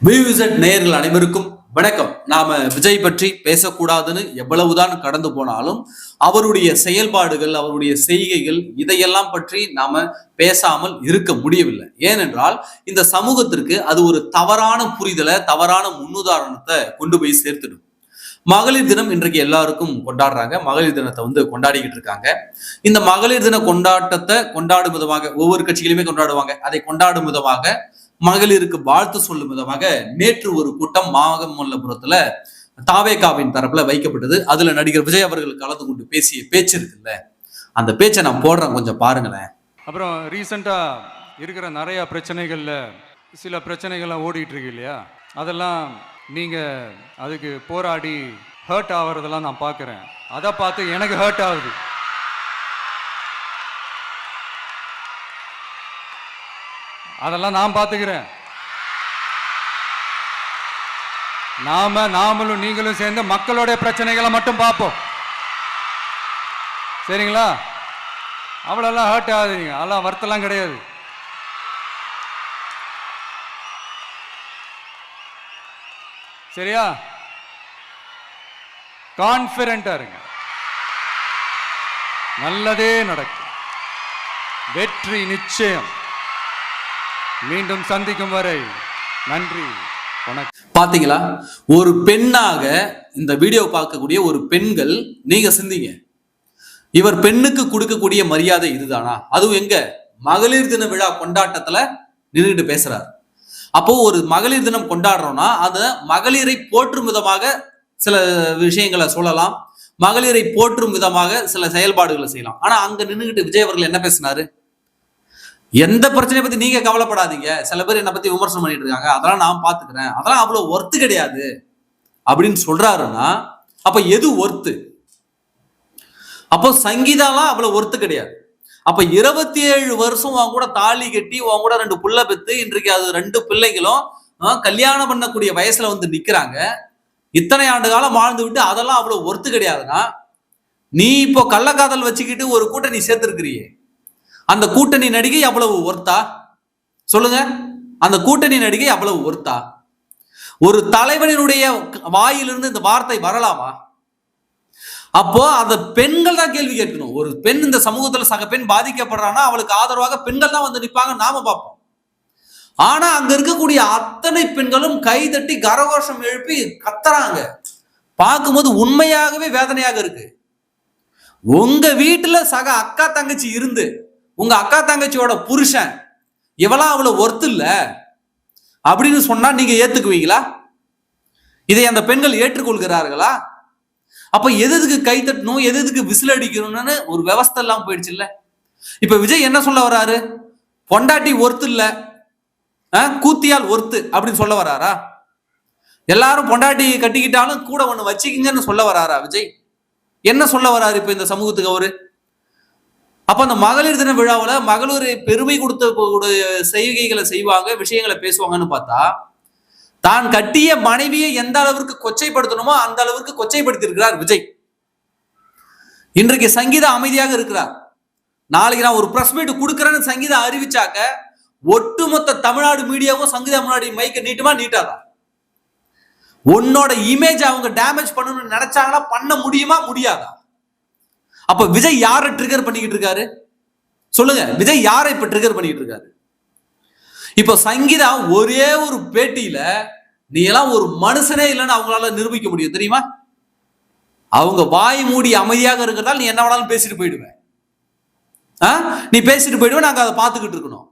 வியூசட் நேயர்கள் அனைவருக்கும் வணக்கம். நாம விஜய் பற்றி பேசக்கூடாதுன்னு எவ்வளவுதான் கடந்து போனாலும் அவருடைய செயல்பாடுகள், அவருடைய செய்கைகள் இதையெல்லாம் பற்றி நாம பேசாமல் இருக்க முடியவில்லை. ஏனென்றால் இந்த சமூகத்திற்கு அது ஒரு தவறான புரிதலை, தவறான முன்னுதாரணத்தை கொண்டு போய் சேர்த்துடும். மகளிர் தினம் இன்றைக்கு எல்லாருக்கும் கொண்டாடுறாங்க. மகளிர் தினத்தை கொண்டாடிக்கிட்டு இருக்காங்க. இந்த மகளிர் தின கொண்டாட்டத்தை கொண்டாடும் விதமாக ஒவ்வொரு கட்சிகளுமே கொண்டாடுவாங்க. அதை கொண்டாடும் விதமாக மகளிருக்கு வாழ்த்து சொல்லும் விதமாக நேற்று ஒரு கூட்டம் மாமல்லபுரத்துல தாவேகாவின் தரப்புல வைக்கப்பட்டது. அதுல நடிகர் விஜய் அவர்கள் கலந்து கொண்டு பேசிய பேச்சு இருக்குல்ல, அந்த பேச்சை நான் போடுறேன், கொஞ்சம் பாருங்களேன். அப்புறம் ரீசெண்டா இருக்கிற நிறைய பிரச்சனைகள்ல சில பிரச்சனைகள்லாம் ஓடிட்டு இருக்கு இல்லையா, அதெல்லாம் நீங்க அதுக்கு போராடி ஹர்ட் ஆகுறதெல்லாம் நான் பார்க்குறேன். அதை பார்த்து எனக்கு ஹர்ட் ஆகுது. அதெல்லாம் நான் பார்த்துக்கிறேன். நாமளும் நீங்களும் சேர்ந்து மக்களுடைய பிரச்சனைகளை மட்டும் பார்ப்போம், சரிங்களா? அவ்வளோலாம் ஹர்ட் ஆகுதுங்க, அதெல்லாம் வருத்தலாம் கிடையாது. சரியா? கான்ஃபிடென்ட்டா இருங்க, நல்லதே நடக்கும், வெற்றி நிச்சயம். மீண்டும் சந்திக்கும் வரை நன்றி, வணக்கம். பாத்தீங்களா, ஒரு பெண்ணாக இந்த வீடியோ பார்க்கக்கூடிய ஒரு பெண்கள் நீங்க சிந்திங்க, இவர் பெண்ணுக்கு கொடுக்கக்கூடிய மரியாதை இதுதானா? அதுவும் எங்க மகளிர் தின விழா கொண்டாட்டத்துல நின்றுட்டு பேசுறாரு. அப்போ ஒரு மகளிர் தினம் கொண்டாடுறோம்னா அது மகளிரை போற்றும் விதமாக சில விஷயங்களை சொல்லலாம், மகளிரை போற்றும் விதமாக சில செயல்பாடுகளை செய்யலாம். ஆனா அங்க நின்றுகிட்டு விஜய் அவர்கள் என்ன பேசினாரு? எந்த பிரச்சனையை பத்தி நீங்க கவலைப்படாதீங்க, சில பேர் என்னை பத்தி விமர்சனம் பண்ணிட்டு இருக்காங்க, அதெல்லாம் நான் பாத்துக்கிறேன், அதெல்லாம் அவ்வளவு ஒர்த்து கிடையாது அப்படின்னு சொல்றாருன்னா அப்ப எது ஒர்த்து? அப்போ சங்கீதாலாம் அவ்வளவு ஒர்த்து கிடையாது. அப்ப 27 வருஷம் உன் கூட தாலி கட்டி உன் கூட 2 புள்ள பெத்து இன்றைக்கு அது 2 பிள்ளைகளும் கல்யாணம் பண்ணக்கூடிய வயசுல நிக்கிறாங்க. இத்தனை ஆண்டு காலம் வாழ்ந்து விட்டு அதெல்லாம் அவ்வளவு ஒர்த்து கிடையாதுன்னா, நீ இப்போ கள்ளக்காதல் வச்சுக்கிட்டு ஒரு கூட்டணி சேர்த்திருக்கிறியே, அந்த கூட்டணி நடிகை அவ்வளவு ஒர்த்தா? சொல்லுங்க, அந்த கூட்டணி நடிகை அவ்வளவு ஒர்த்தா? ஒரு தலைவனினுடைய வாயிலிருந்து இந்த வார்த்தை வரலாமா? அப்போ அந்த பெண்கள் தான் கேள்வி கேட்கணும். ஒரு பெண் இந்த சமூகத்துல சக பெண் பாதிக்கப்படுறான்னா அவளுக்கு ஆதரவாக பெண்கள் தான் நிற்பாங்க, நாம பார்ப்போம். ஆனா அங்க இருக்கக்கூடிய அத்தனை பெண்களும் கைதட்டி கரகோஷம் எழுப்பி கத்துறாங்க. பார்க்கும்போது உண்மையாகவே வேதனையாக இருக்கு. உங்க வீட்டுல சக அக்கா தங்கச்சி இருந்து உங்க அக்கா தங்கச்சியோட புருஷன் இவெல்லாம் அவ்வளவு ஒர்த்து இல்ல அப்படின்னு சொன்னா நீங்க ஏத்துக்குவீங்களா? இதை அந்த பெண்கள் ஏற்றுக்கொள்கிறார்களா? அப்ப எதுக்கு கை தட்டணும், எதுக்கு விசில் அடிக்கணும்னு ஒரு விவஸ்தை எல்லாம் போயிடுச்சு இல்ல. இப்ப விஜய் என்ன சொல்ல வராரு? பொண்டாட்டி ஒர்த்து இல்ல, கூத்தியால் ஒர்த்து அப்படின்னு சொல்ல வராரா? எல்லாரும் பொண்டாட்டி கட்டிக்கிட்டாலும் கூட ஒண்ணு வச்சுக்கிங்கன்னு சொல்ல வராரா விஜய்? என்ன சொல்ல வராரு இப்ப இந்த சமூகத்துக்கு அவரு? அப்ப அந்த மகளிர் தின விழாவில் மகளிர் பெருமை கொடுத்த செய்கைகளை செய்வாங்க, விஷயங்களை பேசுவாங்கன்னு பார்த்தா, தான் கட்டிய மனைவியை எந்த அளவிற்கு கொச்சைப்படுத்தணுமோ அந்த அளவிற்கு கொச்சைப்படுத்தி இருக்கிறார் விஜய். இன்றைக்கு சங்கீதா அமைதியாக இருக்கிறார். நாளைக்கு நான் ஒரு பிரஸ் மீட் கொடுக்குறேன்னு சங்கீதா அறிவிச்சாக்க ஒட்டுமொத்த தமிழ்நாடு மீடியாவும் சங்கீதா முன்னாடி மைக்க நீட்டுமா நீட்டாதா? உன்னோட இமேஜ் அவங்க டேமேஜ் பண்ணணும்னு நினைச்சாங்கன்னா பண்ண முடியுமா முடியாதா? அப்ப விஜய் யாரை ட்ரிகர் பண்ணிக்கிட்டு இருக்காரு? சொல்லுங்க, விஜய் யாரை இப்ப ட்ரிகர் பண்ணிக்கிட்டு இருக்காரு? இப்ப சங்கீதா ஒரே ஒரு பேட்டியில நீ எல்லாம் ஒரு மனுஷனே இல்லைன்னு அவங்களால நிரூபிக்க முடியும் தெரியுமா? அவங்க வாய் மூடி அமைதியாக இருக்கிறதால நீ என்ன வேணாலும் பேசிட்டு போயிடுவேன். நீ பேசிட்டு போயிடுவேன், நாங்க அதை பார்த்துக்கிட்டு இருக்கணும்.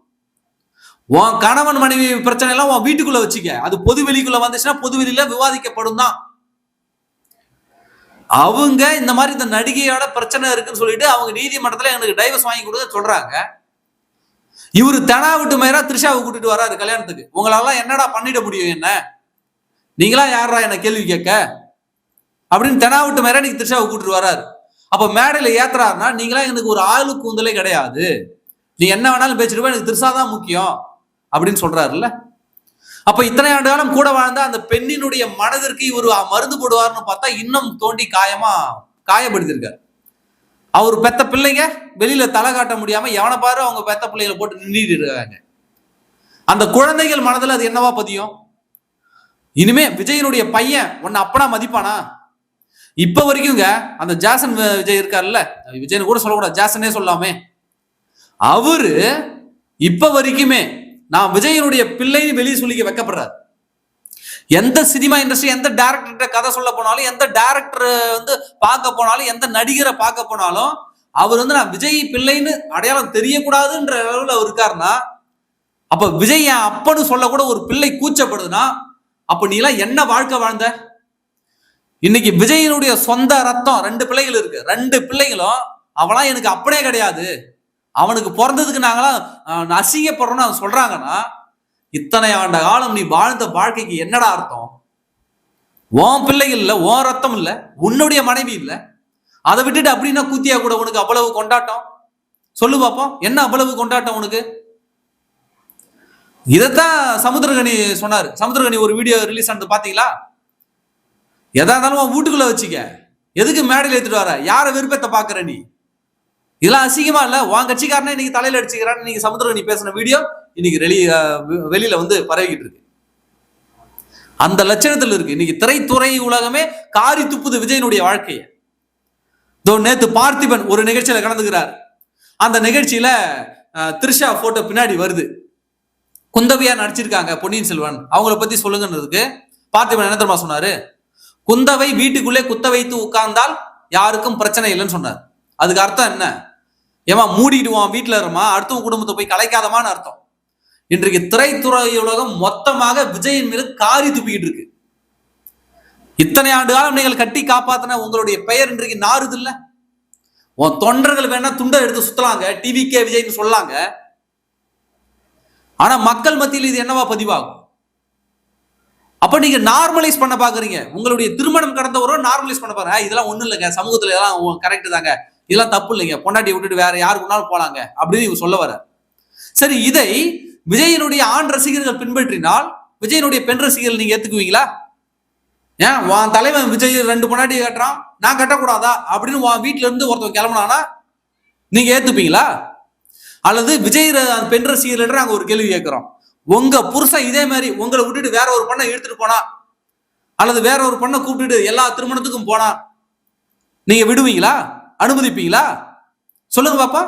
உன் கணவன் மனைவி பிரச்சனை எல்லாம் உன் வீட்டுக்குள்ள வச்சுக்க, அது பொது வெளிக்குள்ள வந்துச்சுன்னா பொது வெளியில விவாதிக்கப்படும் தான். அவங்க இந்த மாதிரி இந்த நடிகையோட பிரச்சனை இருக்குன்னு சொல்லிட்டு அவங்க நீதிமன்றத்துல எனக்கு டைவர்ஸ் வாங்கி கொடுக்க சொல்றாங்க. இவரு தெனா விட்டு மயிரா த்ரிஷாவை கூட்டிட்டு வராரு கல்யாணத்துக்கு. உங்களால என்னடா பண்ணிட முடியும்? என்ன நீங்களா யாரா என்ன கேள்வி கேட்க அப்படின்னு தெனா விட்டு மயிரா நீங்க த்ரிஷாவை கூட்டிட்டு வராரு. அப்ப மேடையில ஏத்துறாருன்னா நீங்களா எனக்கு ஒரு ஆளு கூந்தலே கிடையாது, நீ என்ன வேணாலும் பேசிட்டு போய், எனக்கு த்ரிஷா தான் முக்கியம் அப்படின்னு சொல்றாருல்ல. அப்ப இத்தனை ஆண்டு காலம் கூட வாழ்ந்த அந்த பெண்ணினுடைய மனதிற்கு இவர் மருந்து போடுவார்னு பார்த்தா இன்னும் தோண்டி காயப்படுத்திருக்காரு. அவர் பெத்த பிள்ளைங்க வெளியில தலை காட்ட முடியாம எவனை பாரு அவங்க பெத்த பிள்ளைகளை போட்டு நின்றுட்டு இருக்காங்க. அந்த குழந்தைகள் மனதில் அது என்னவா பதியும்? இனிமே விஜயனுடைய பையன் உன்னை அப்பனா மதிப்பானா? இப்ப வரைக்கும்ங்க அந்த ஜாசன் விஜய் இருக்காருல்ல, விஜயன் கூட சொல்லக்கூடாது, ஜாசனே சொல்லாமே, அவரு இப்ப வரைக்குமே நான் விஜயனுடைய பிள்ளைன்னு வெளியே சொல்லிக்க வைக்கப்படுறாரு. எந்த சினிமா இண்டஸ்ட்ரி, எந்த டைரக்டர் கதை சொல்ல போனாலும், எந்த டைரக்டர் வந்து பார்க்க போனாலும், எந்த நடிகரை பார்க்க போனாலும், அவர் வந்து நான் விஜய் பிள்ளைன்னு அடையாளம் தெரியக்கூடாதுன்ற அளவில் அவர் இருக்காருன்னா, அப்ப விஜய் என் அப்பன்னு சொல்ல கூட ஒரு பிள்ளை கூச்சப்படுதுன்னா, அப்ப நீ எல்லாம் என்ன வாழ்க்கை வாழ்ந்த? இன்னைக்கு விஜயனுடைய சொந்த ரத்தம் 2 பிள்ளைகள் இருக்கு, 2 பிள்ளைகளும் அவெல்லாம் எனக்கு அப்பனே கிடையாது, அவனுக்கு பிறந்ததுக்கு நாங்களாம் அசிங்கப்படுறோம்னு அவன் சொல்றாங்கன்னா, இத்தனை ஆண்ட காலம் நீ வாழ்ந்த வாழ்க்கைக்கு என்னடா அர்த்தம்? உன் பிள்ளைகள் இல்ல, உன் ரத்தம் இல்ல, உன்னுடைய மனைவி இல்ல, அதை விட்டுட்டு அப்படின்னா கூத்தியா கூட உனக்கு அவ்வளவு கொண்டாட்டம்? சொல்லு பாப்போம், என்ன அவ்வளவு கொண்டாட்டம் உனக்கு? இதைத்தான் சமுத்திரகனி சொன்னாரு. சமுத்திரகனி ஒரு வீடியோ ரிலீஸ் ஆனது பாத்தீங்களா? எதா இருந்தாலும் வீட்டுக்குள்ள வச்சுக்க, எதுக்கு மேடையில் எடுத்துட்டு வர? யார விருப்பத்தை பாக்குற நீ? இதெல்லாம் அசிங்கமா இல்ல? உன் கட்சிக்காரனே இன்னைக்கு தலையில அடிச்சுக்கிறான்னு நீங்க சமுத்திரகனி பேசின வீடியோ இன்னைக்கு வெளியில வந்து பரவிக்கிட்டு இருக்கு. அந்த லட்சணத்தில் இருக்கு இன்னைக்கு திரைத்துறை உலகமே காரி துப்புது விஜயனுடைய வாழ்க்கையை. நேத்து பார்த்திபன் ஒரு நிகழ்ச்சியில கலந்துக்கிறார். அந்த நிகழ்ச்சியில த்ரிஷா போட்டோ பின்னாடி வருது, குந்தவையா நடிச்சிருக்காங்க பொன்னியின் செல்வன், அவங்கள பத்தி சொல்லுங்கன்றதுக்கு பார்த்திபன் என்ன தெரியுமா சொன்னாரு? குந்தவை வீட்டுக்குள்ளே குத்த வைத்து உட்கார்ந்தால் யாருக்கும் பிரச்சனை இல்லைன்னு சொன்னார். அதுக்கு அர்த்தம் என்ன? ஏமா மூடிடுவான் வீட்டுல இருமா, அடுத்தவங்க குடும்பத்தை போய் கலைக்காதமான்னு அர்த்தம். இன்றைக்கு திரைத்துறை உலகம் மொத்தமாக விஜயின் மீது காரி துப்பிக்கிட்டு இருக்கு. இத்தனை ஆண்டு காலம் நீங்கள் கட்டி காப்பாத்தின உங்களுடைய பெயர் இன்றைக்கு நாறுது இல்ல? உன் தொண்டர்கள் வேணா துண்டை எடுத்து சுத்தலாங்க, டிவிகே விஜய்னு சொல்லாங்க, ஆனா மக்கள் மத்தியில் இது என்னவா பதிவாகும்? அப்ப நீங்க நார்மலைஸ் பண்ண பாக்குறீங்க. உங்களுடைய திருமணம் கடந்தவரோ நார்மலைஸ் பண்ண பாருங்க, இதெல்லாம் ஒண்ணும் இல்லைங்க, சமூகத்துல எல்லாம் கரெக்ட் தாங்க, இதெல்லாம் தப்பு இல்லைங்க, பொண்டாட்டி விட்டுட்டு வேற யாரு வேணாலும் போலாங்க அப்படின்னு இவங்க சொல்ல வர. சரி, இதை விஜயனுடைய ஆண் ரசிகர்கள் பின்பற்றினால் விஜயனுடைய பெண் ரசிகர்கள் நீங்க ஏத்துக்குவீங்களா? ஏன் உன் தலைவன் விஜய் 2 பொண்டாட்டி கட்டுறான், நான் கட்டக்கூடாதா அப்படின்னு உன் வீட்டுல இருந்து ஒருத்தவங்க கிளம்பினானா நீங்க ஏத்துப்பீங்களா? அல்லது விஜய் பெண் ரசிகர்கள் நாங்க ஒரு கேள்வி கேட்கிறோம், உங்க புருஷன் இதே மாதிரி உங்களை விட்டுட்டு வேற ஒரு பொண்ணை இழுத்துட்டு போனா, அல்லது வேற ஒரு பொண்ணை கூப்பிட்டுட்டு எல்லா திருமணத்துக்கும் போனா நீங்க விடுவீங்களா? அனுமதிப்பீங்களா? சொல்லுங்க பாப்பா.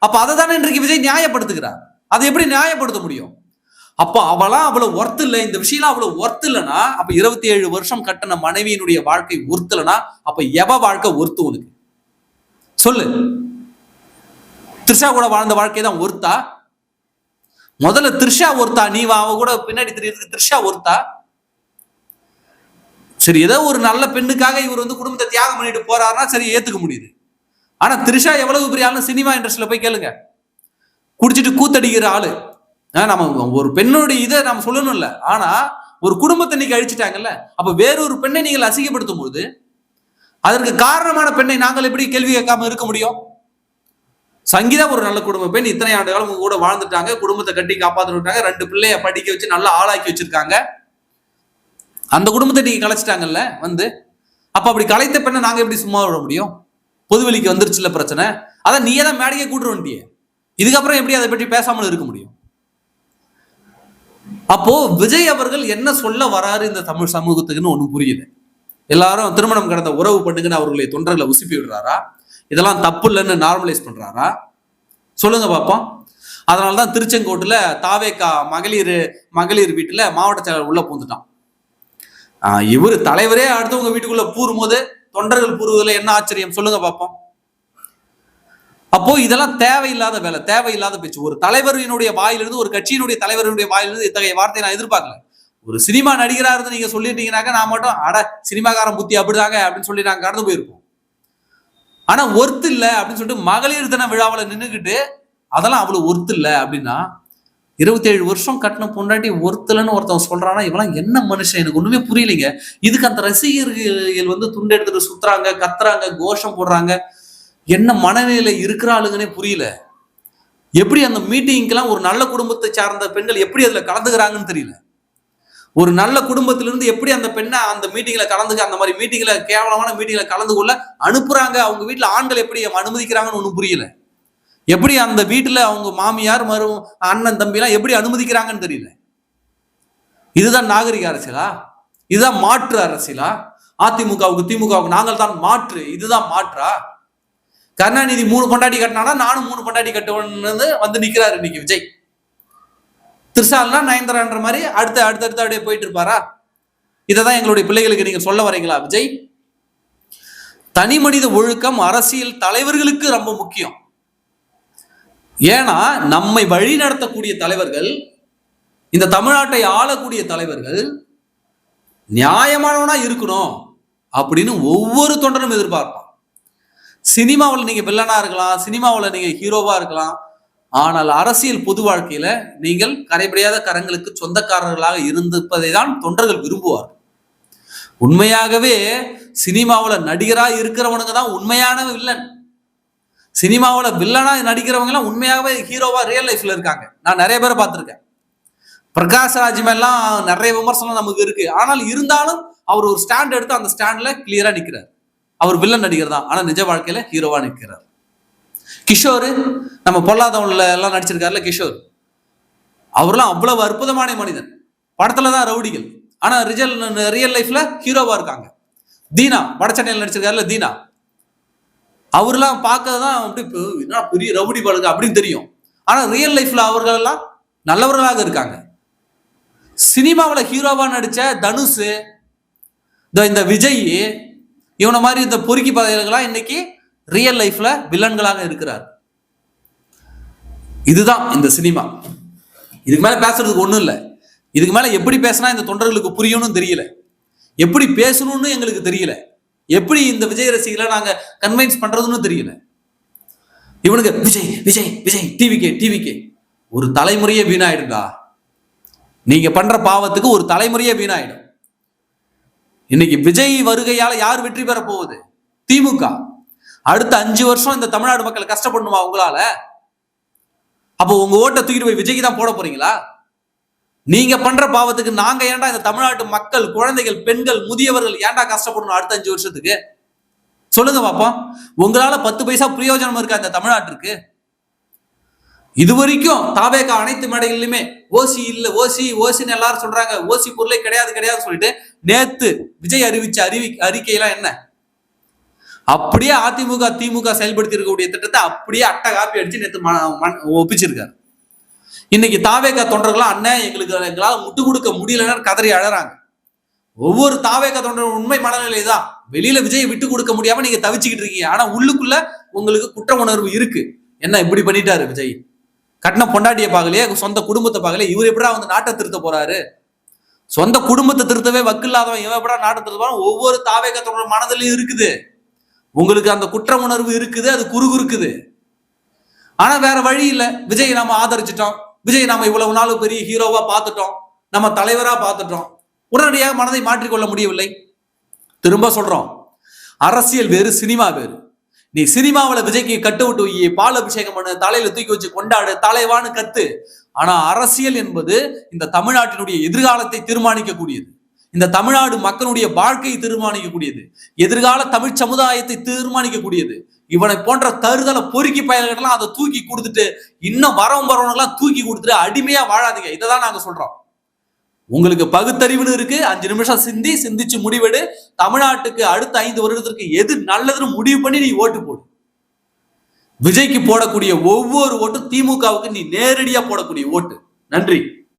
அப்ப அதை தானே இன்றைக்கு விஜய் நியாயப்படுத்துகிறார். அதை எப்படி நியாயப்படுத்த முடியும்? அப்போ அவளாம் அவ்வளவு ஒர்த்து இல்லை, இந்த விஷயம் அவ்வளவு ஒர்த்து இல்லைன்னா, அப்ப 27 வருஷம் கட்டின மனைவியினுடைய வாழ்க்கை ஒர்த்து இல்லைன்னா, அப்ப எவ வாழ்க்கை ஒர்த்து உனக்கு? சொல்லு. த்ரிஷா கூட வாழ்ந்த வாழ்க்கை தான் ஒர்த்தா? முதல்ல த்ரிஷா ஒர்த்தா? நீ அவ கூட பின்னாடி தெரியறதுக்கு த்ரிஷா ஒர்த்தா? சரி, ஏதோ ஒரு நல்ல பெண்ணுக்காக இவர் வந்து குடும்பத்தை தியாகம் பண்ணிட்டு போறாருன்னா சரி, ஏத்துக்க முடியுது. ஆனா த்ரிஷா எவ்வளவு பெரிய ஆளு சினிமா இண்டஸ்ட்ரியில போய் கேளுங்க, குடிச்சிட்டு கூத்தடிக்கிற ஆளு. நம்ம ஒரு பெண்ணுடைய இதை நம்ம சொல்லணும் இல்ல, ஆனா ஒரு குடும்பத்தை இன்னைக்கு அழிச்சிட்டாங்கல்ல. அப்ப வேறொரு பெண்ணை நீங்கள் அசிங்கப்படுத்தும் போது அதற்கு காரணமான பெண்ணை நாங்கள் எப்படி கேள்வி கேட்காம இருக்க முடியும்? சங்கீதா ஒரு நல்ல குடும்ப பெண், இத்தனை ஆண்டு காலம் கூட வாழ்ந்துட்டாங்க, குடும்பத்தை கட்டி காப்பாத்திட்டாங்க, 2 பிள்ளைய படிக்க வச்சு நல்லா ஆளாக்கி வச்சிருக்காங்க, அந்த குடும்பத்தை நீங்க கலைச்சிட்டாங்கல்ல வந்து. அப்ப அப்படி கலைத்த பெண்ணை நாங்க எப்படி சும்மா விட முடியும்? பொதுவெளிக்கு வந்துருச்சுல பிரச்சனை, அதான் நீயே தான் மேடையை கூட்டு வந்துட்டியே, இதுக்கப்புறம் எப்படி அதை பற்றி பேசாமல் இருக்க முடியும்? அப்போ விஜய் அவர்கள் என்ன சொல்ல வராரு இந்த தமிழ் சமூகத்துக்குன்னு ஒண்ணு புரியுது. எல்லாரும் திருமணம் கடந்த உறவு பண்ணுங்கன்னு அவர்களை தொண்டர்களை உசுப்பி விடுறாரா? இதெல்லாம் தப்பு இல்லைன்னு நார்மலைஸ் பண்றாரா? சொல்லுங்க பாப்போம். அதனாலதான் திருச்செங்கோட்டுல தாவேகா மகளிர் வீட்டுல மாவட்ட செயலர் உள்ள பூந்துட்டான். இவரு தலைவரே அடுத்தவங்க வீட்டுக்குள்ள பூரும் போது தொண்டர்கள் பூர்வதில் என்ன ஆச்சரியம்? சொல்லுங்க பாப்போம். அப்போ இதெல்லாம் தேவையில்லாத வேலை, தேவையில்லாத பேச்சு. ஒரு தலைவரினுடைய வாயிலிருந்து, ஒரு கட்சியினுடைய தலைவருடைய வாயிலிருந்து இத்தகைய வார்த்தையை நான் எதிர்பார்க்கல. ஒரு சினிமா நடிகரா இருந்து நீங்க சொல்லிட்டீங்கன்னாக்க நான் மட்டும் அட சினிமாக்காரன் புத்தி அப்படிதாங்க அப்படின்னு சொல்லி நாங்க கடந்து போயிருப்போம். ஆனா ஒர்த்து இல்ல அப்படின்னு சொல்லிட்டு மகளிர் தின விழாவில் நின்றுக்கிட்டு அதெல்லாம் அவ்வளவு ஒர்த்து இல்ல அப்படின்னா, 27 வருஷம் கட்டின பொண்டாட்டி ஒருத்தலன்னு ஒருத்தவங்க சொல்றானா, இவெல்லாம் என்ன மனுஷன்? எனக்கு ஒண்ணுமே புரியலைங்க. இதுக்கு அந்த ரசிகர்கள் வந்து துண்டு எடுத்துட்டு சுத்துறாங்க, கத்துறாங்க, கோஷம் போடுறாங்க, என்ன மனநிலை இருக்கிற ஆளுங்கன்னே புரியல. எப்படி அந்த மீட்டிங்க்கெல்லாம் ஒரு நல்ல குடும்பத்தை சார்ந்த பெண்கள் எப்படி அதுல கலந்துக்கிறாங்கன்னு தெரியல. ஒரு நல்ல குடும்பத்திலிருந்து எப்படி அந்த பெண்ணை அந்த மீட்டிங்ல கலந்துக்க, அந்த மாதிரி மீட்டிங்ல கேவலமான மீட்டிங்ல கலந்து கொள்ள அனுப்புறாங்க, அவங்க வீட்டுல ஆண்கள் எப்படி அனுமதிக்கிறாங்கன்னு ஒண்ணும் புரியல. எப்படி அந்த வீட்டுல அவங்க மாமியார் அண்ணன் தம்பி எல்லாம் எப்படி அனுமதிக்கிறாங்கன்னு தெரியல. இதுதான் நாகரிக அரசியலா? இதுதான் மாற்று அரசியலா? அதிமுகவுக்கு திமுகவுக்கு நாங்கள் தான் மாற்று, இதுதான் மாற்றா? கருணாநிதி 3 பொண்டாட்டி கட்டினானா நானும் 3 பொண்டாட்டி கட்டுவேன்னு வந்து நிக்கிறாரு இன்னைக்கு விஜய். திரிஷால்னா நயன்தாரான்ற மாதிரி அடுத்து அப்படியே போயிட்டு இருப்பாரா? இதைதான் எங்களுடைய பிள்ளைகளுக்கு நீங்க சொல்ல வரீங்களா விஜய்? தனி மனித ஒழுக்கம் அரசியல் தலைவர்களுக்கு ரொம்ப முக்கியம். ஏன்னா நம்மை வழி நடத்தக்கூடிய தலைவர்கள், இந்த தமிழ்நாட்டை ஆளக்கூடிய தலைவர்கள் நியாயமானவனா இருக்கணும் அப்படின்னு ஒவ்வொரு தொண்டனும் எதிர்பார்ப்பான். சினிமாவில் நீங்க வில்லனா இருக்கலாம், சினிமாவில் நீங்க ஹீரோவா இருக்கலாம், ஆனால் அரசியல் பொது வாழ்க்கையில நீங்கள் கரைபடியாத கரங்களுக்கு சொந்தக்காரர்களாக இருந்திருப்பதை தான் தொண்டர்கள் விரும்புவார். உண்மையாகவே சினிமாவில் நடிகரா இருக்கிறவனுங்க தான் உண்மையான வில்லன். சினிமாவில் வில்லனா நடிக்கிறவங்க எல்லாம் உண்மையாகவே ஹீரோவா ரியல் லைஃப்ல இருக்காங்க. நான் நிறைய பேரை பார்த்திருக்கேன். பிரகாஷ்ராஜ் மேலாம் நிறைய விமர்சனம் நமக்கு இருக்கு. ஆனால் இருந்தாலும் அவர் ஒரு ஸ்டாண்ட் எடுத்து அந்த ஸ்டாண்ட்ல கிளியரா நிக்கிறார். அவர் வில்லன் நடிகர் தான், ஆனா நிஜ வாழ்க்கையில ஹீரோவா நிற்கிறார். கிஷோர், நம்ம பொல்லாதவன்ல எல்லாம் நடிச்சிருக்காருல கிஷோர், அவர்லாம் அவ்வளவு அற்புதமான மனிதன். படத்துலதான் ரவுடிகள், ஆனா ரியல் லைஃப்ல ஹீரோவா இருக்காங்க. தீனா வடச்சென்னையில் நடிச்சிருக்காருல தீனா, அவர்லாம் பார்க்கதான் அப்படி பெரிய ரவுடி பழக அப்படின்னு தெரியும். ஆனா ரியல் லைஃப்ல அவர்கள் எல்லாம் நல்லவர்களாக இருக்காங்க. சினிமாவில் ஹீரோவா நடிச்ச தனுஷ், இந்த விஜய், இவனை மாதிரி இந்த பொறுக்கி பதவிகளெல்லாம் இன்னைக்கு ரியல் லைஃப்ல வில்லன்களாக இருக்கிறார். இதுதான் இந்த சினிமா. இதுக்கு மேல பேசுறதுக்கு ஒண்ணும் இல்லை. இதுக்கு மேல எப்படி பேசினா இந்த தொண்டர்களுக்கு புரியணும்னு தெரியல, எப்படி பேசணும்னு எங்களுக்கு தெரியல, எப்படி இந்த விஜய் ரசிகளை நாங்க கன்வின்ஸ் பண்றதுன்னு தெரியல. இவனுக்கு விஜய் விஜய் விஜய் டிவிகே ஒரு தலைமுறையே வீணாயிடுடா. நீங்க பண்ற பாவத்துக்கு ஒரு தலைமுறையே வீணாயிடும். இன்னைக்கு விஜய் வருகையால யார் வெற்றி பெற போகுது? திமுக. அடுத்த 5 வருஷம் இந்த தமிழ்நாடு மக்கள் கஷ்டப்படணுமா உங்களால? அப்போ உங்க ஓட்டை தூக்கிட்டு போய் விஜய்க்கு தான் போட போறீங்களா? நீங்க பண்ற பாவத்துக்கு நாங்க ஏன்டா இந்த தமிழ்நாட்டு மக்கள், குழந்தைகள், பெண்கள், முதியவர்கள் ஏன்டா கஷ்டப்படணும் அடுத்த 5 வருஷத்துக்கு? சொல்லுங்க பாப்பா. உங்களால 10 பைசா பிரயோஜனம் இருக்கா இந்த தமிழ்நாட்டிற்கு? இதுவரைக்கும் தாவேகா அனைத்து மேடைகளிலுமே ஓசி இல்ல ஓசின்னு எல்லாரும் சொல்றாங்க, ஓசி பொருளே கிடையாது சொல்லிட்டு நேத்து விஜய் அறிவிச்ச அறிக்கையெல்லாம் என்ன? அப்படியே அதிமுக திமுக செயல்படுத்தி இருக்கக்கூடிய திட்டத்தை அப்படியே அட்டை காப்பி அடிச்சு நேத்து ஒப்பிச்சிருக்காரு. இன்னைக்கு தாவேகா தொண்டர்கள்லாம் அண்ணன் எங்களால முட்டு கொடுக்க முடியலன்னு கதறி அழறாங்க. ஒவ்வொரு தாவேகா தொண்டர் உண்மை மனநிலை தான். வெளியில விஜயை விட்டு கொடுக்க முடியாம நீங்க தவிச்சுக்கிட்டு இருக்கீங்க, ஆனா உள்ளுக்குள்ள உங்களுக்கு குற்ற உணர்வு இருக்கு. என்ன இப்படி பண்ணிட்டாரு விஜய்? கட்டின பொண்டாட்டிய பார்க்கலையே, சொந்த குடும்பத்தை பார்க்கலையே, இவர் எப்படா வந்து நாட்டை திருத்த போறாரு? சொந்த குடும்பத்தை திருத்தவே வக்கில்லாதவன் இவன் எப்படா நாட்டை திருத்த போறான்? ஒவ்வொரு தாவேகா தொண்டர் மனதிலையும் இருக்குது. உங்களுக்கு அந்த குற்ற உணர்வு இருக்குது, அது குறுகுறுக்குது. ஆனா வேற வழி இல்லை. விஜய் நாம ஆதரிச்சிட்டோம், விஜய் நாம இவ்வளவு நாள் பெரிய ஹீரோவா பார்த்துட்டோம், நம்ம தலைவரா பார்த்துட்டோம், உடனடியாக மனதை மாற்றிக்கொள்ள முடியவில்லை. திரும்ப சொல்றோம், அரசியல் வேறு, சினிமா வேறு. நீ சினிமாவில் விஜய்க்கு கட்டு விட்டு பால் அபிஷேகம் பண்ணு, தலையில தூக்கி வச்சு கொண்டாடு, தலைவான்னு கத்து. ஆனா அரசியல் என்பது இந்த தமிழ்நாட்டினுடைய எதிர்காலத்தை தீர்மானிக்கக்கூடியது, இந்த தமிழ்நாடு மக்களுடைய வாழ்க்கையை தீர்மானிக்கக்கூடியது, எதிர்கால தமிழ் சமுதாயத்தை தீர்மானிக்கக்கூடியது. இவனை போன்ற தருதல பொறுக்கி பயல்கள்லாம் அதை தூக்கி கொடுத்துட்டு இன்னும் வரவங்கெல்லாம் தூக்கி கொடுத்துட்டு அடிமையா வாழாதீங்க. இதைதான் நாங்க சொல்றோம். உங்களுக்கு பகுத்தறிவுன்னு இருக்கு, 5 நிமிஷம் சிந்திச்சு முடிவெடு. தமிழ்நாட்டுக்கு அடுத்த 5 வருடத்திற்கு எது நல்லதுன்னு முடிவு பண்ணி நீ ஓட்டு போடு. விஜய்க்கு போடக்கூடிய ஒவ்வொரு ஓட்டும் திமுகவுக்கு நீ நேரடியா போடக்கூடிய ஓட்டு. நன்றி.